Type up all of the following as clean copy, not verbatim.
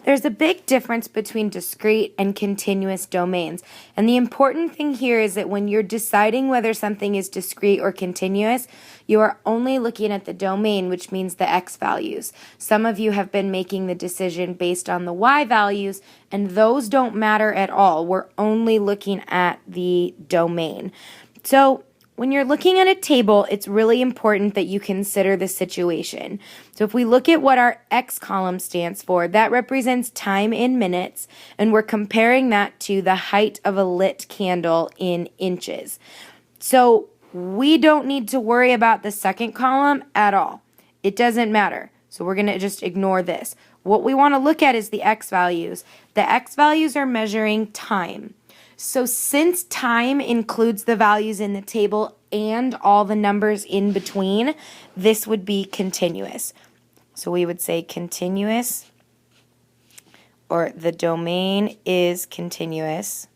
There's a big difference between discrete and continuous domains. And the important thing here is that when you're deciding whether something is discrete or continuous, you are only looking at the domain, which means the x values. Some of you have been making the decision based on the y values, and those don't matter at all. We're only looking at the domain. So when you're looking at a table, it's really important that you consider the situation. So if we look at what our X column stands for, that represents time in minutes, and we're comparing that to the height of a lit candle in inches. So we don't need to worry about the second column at all. It doesn't matter. So we're going to just ignore this. What we want to look at is the X values. The X values are measuring time. So since time includes the values in the table and all the numbers in between, this would be continuous. So we would say continuous, or the domain is continuous,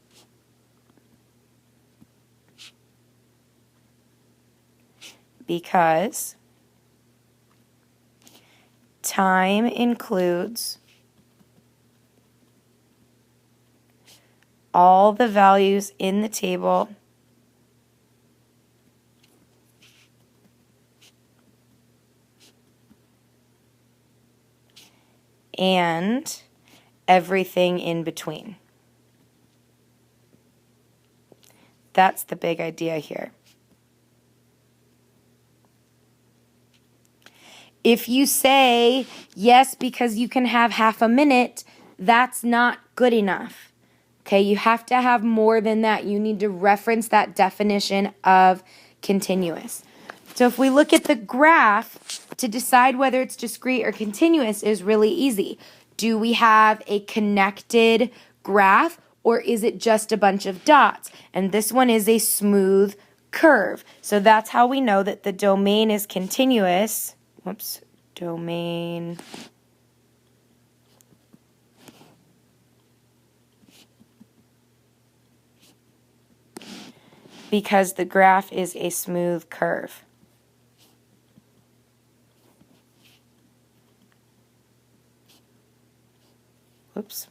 because time includes all the values in the table and everything in between. That's the big idea here. If you say yes because you can have half a minute, that's not good enough. Okay, you have to have more than that. You need to reference that definition of continuous. So if we look at the graph, to decide whether it's discrete or continuous is really easy. Do we have a connected graph, or is it just a bunch of dots? And this one is a smooth curve. So that's how we know that the domain is continuous. Whoops, domain. Because the graph is a smooth curve. Whoops.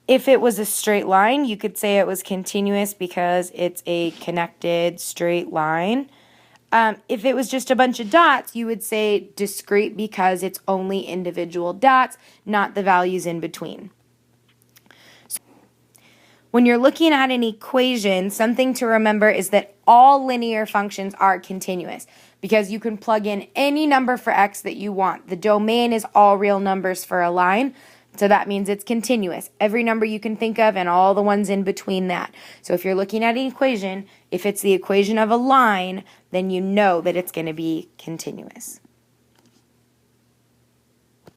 If it was a straight line, you could say it was continuous because it's a connected straight line. If it was just a bunch of dots, you would say discrete because it's only individual dots, not the values in between. When you're looking at an equation, something to remember is that all linear functions are continuous because you can plug in any number for x that you want. The domain is all real numbers for a line, so that means it's continuous. Every number you can think of and all the ones in between that. So if you're looking at an equation, if it's the equation of a line, then you know that it's going to be continuous.